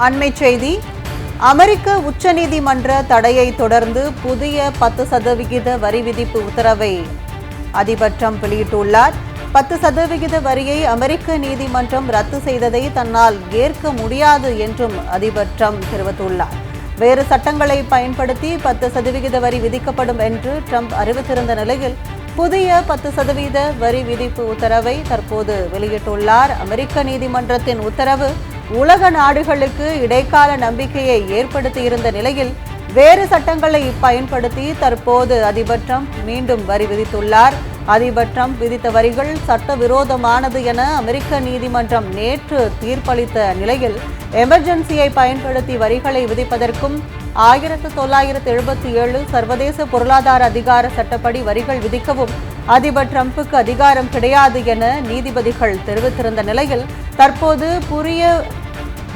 அண்மை செய்தி. அமெரிக்க உச்சநீதிமன்ற தடையை தொடர்ந்து புதிய 10% வரி விதிப்பு உத்தரவை அதிபர் டிரம்ப் வெளியிட்டுள்ளார். 10% வரியை அமெரிக்க நீதிமன்றம் ரத்து செய்ததை தன்னால் ஏற்க முடியாது என்றும் அதிபர் டிரம்ப் தெரிவித்துள்ளார். வேறு சட்டங்களை பயன்படுத்தி 10% வரி விதிக்கப்படும் என்று டிரம்ப் அறிவித்திருந்த நிலையில் புதிய 10% வரி விதிப்பு உத்தரவை தற்போது வெளியிட்டுள்ளார். அமெரிக்க நீதிமன்றத்தின் உத்தரவு உலக நாடுகளுக்கு இடைக்கால நம்பிக்கையை ஏற்படுத்தியிருந்த நிலையில் வேறு சட்டங்களை பயன்படுத்தி தற்போது அதிபர் டிரம்ப் மீண்டும் வரி விதித்துள்ளார். அதிபர் டிரம்ப் விதித்த வரிகள் சட்டவிரோதமானது என அமெரிக்க நீதிமன்றம் நேற்று தீர்ப்பளித்த நிலையில் எமர்ஜென்சியை பயன்படுத்தி வரிகளை விதிப்பதற்கும் 1977 சர்வதேச பொருளாதார அதிகார சட்டப்படி வரிகள் விதிக்கவும் அதிபர் டிரம்புக்கு அதிகாரம் கிடையாது என நீதிபதிகள் தெரிவித்திருந்த நிலையில் தற்போது புதிய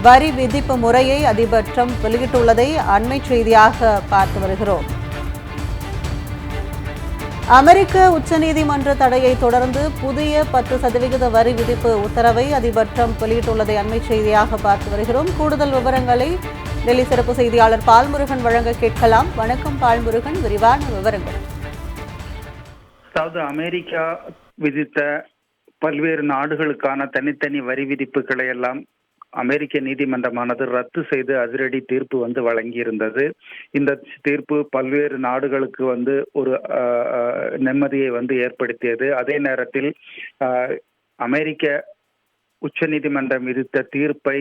வரி விதிப்பு முறையை அதிபர் டிரம்ப் வெளியிட்டுள்ளதை அண்மை செய்தியாக பார்த்து வருகிறோம். அமெரிக்க உச்சநீதிமன்ற தடையை தொடர்ந்து புதிய 10% வரி விதிப்பு உத்தரவை அதிபர் டிரம்ப் வெளியிட்டுள்ளதை அண்மை செய்தியாக பார்த்து வருகிறோம். கூடுதல் விவரங்களை டெல்லி சிறப்பு செய்தியாளர் பால்முருகன் வழங்க கேட்கலாம். வணக்கம் பால்முருகன், விரிவான விவரங்கள். அதாவது அமெரிக்கா விதித்த பல்வேறு நாடுகளுக்கான தனித்தனி வரி விதிப்புகளை எல்லாம் அமெரிக்க நீதிமன்றமானது ரத்து செய்து அதிரடி தீர்ப்பு வழங்கியிருந்தது. இந்த தீர்ப்பு பல்வேறு நாடுகளுக்கு ஒரு நிம்மதியை ஏற்படுத்தியது. அதே நேரத்தில் அமெரிக்க உச்ச நீதிமன்றம் விதித்த தீர்ப்பை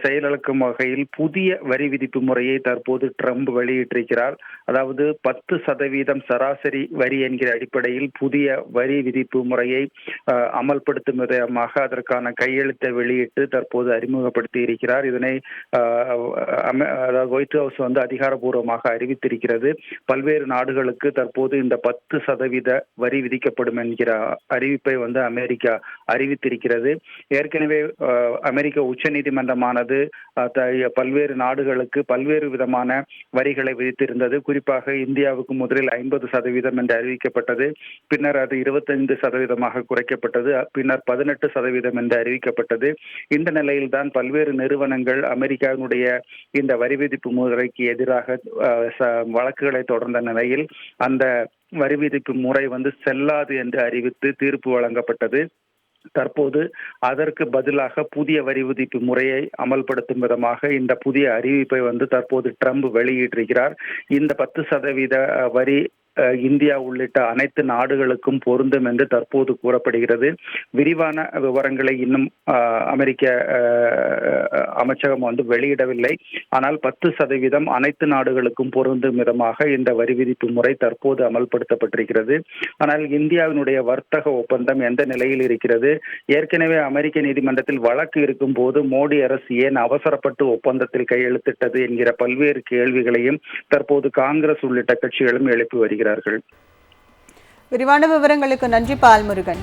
செயலிழக்கும் வகையில் புதிய வரி விதிப்பு முறையை தற்போது டிரம்ப் வெளியிட்டிருக்கிறார். அதாவது 10% சராசரி வரி என்கிற அடிப்படையில் புதிய வரி விதிப்பு முறையை அமல்படுத்தும் விதமாக அதற்கான கையெழுத்தை வெளியிட்டு தற்போது அறிமுகப்படுத்தி இருக்கிறார். இதனை ஒயிட் ஹவுஸ் அதிகாரப்பூர்வமாக அறிவித்திருக்கிறது. பல்வேறு நாடுகளுக்கு தற்போது இந்த 10% வரி விதிக்கப்படும் என்கிற அறிவிப்பை அமெரிக்கா அறிவித்திருக்கிறது. ஏற்கனவே அமெரிக்க உச்ச நீதிமன்றம் பல்வேறு நாடுகளுக்கு பல்வேறு விதமான வரிகளை விதித்திருந்தது. குறிப்பாக இந்தியாவுக்கு முதலில் 50% என்று அறிவிக்கப்பட்டது. பின்னர் அது 25% குறைக்கப்பட்டது. பின்னர் 18% என்று அறிவிக்கப்பட்டது. இந்த நிலையில்தான் பல்வேறு நிறுவனங்கள் அமெரிக்காவினுடைய இந்த வரி விதிப்பு முறைக்கு எதிராக வழக்குகளை தொடர்ந்த நிலையில் அந்த வரி விதிப்பு முறை செல்லாது என்று அறிவித்து தீர்ப்பு வழங்கப்பட்டது. தற்போது அதற்கு பதிலாக புதிய வரி விதிப்பு முறையை அமல்படுத்தும் விதமாக இந்த புதிய அறிவிப்பை தற்போது டிரம்ப் வெளியிட்டிருக்கிறார். இந்த 10% வரி இந்தியா உள்ளிட்ட அனைத்து நாடுகளுக்கும் பொருந்தும் என்று தற்போது கூறப்படுகிறது. விரிவான விவரங்களை இன்னும் அமெரிக்க அமைச்சகம் வெளியிடவில்லை. ஆனால் 10% அனைத்து நாடுகளுக்கும் பொருந்தும் விதமாக இந்த வரி விதிப்பு முறை தற்போது அமல்படுத்தப்பட்டிருக்கிறது. ஆனால் இந்தியாவினுடைய வர்த்தக ஒப்பந்தம் எந்த நிலையில் இருக்கிறது? ஏற்கனவே அமெரிக்க நீதிமன்றத்தில் வழக்கு இருக்கும் போது மோடி அரசு ஏன் அவசரப்பட்டு ஒப்பந்தத்தில் கையெழுத்திட்டது என்கிற பல்வேறு கேள்விகளையும் தற்போது காங்கிரஸ் உள்ளிட்ட கட்சிகளும் எழுப்பி வருகிறார்கள். விரிவான விவரங்களுக்கு நன்றி பால்முருகன்.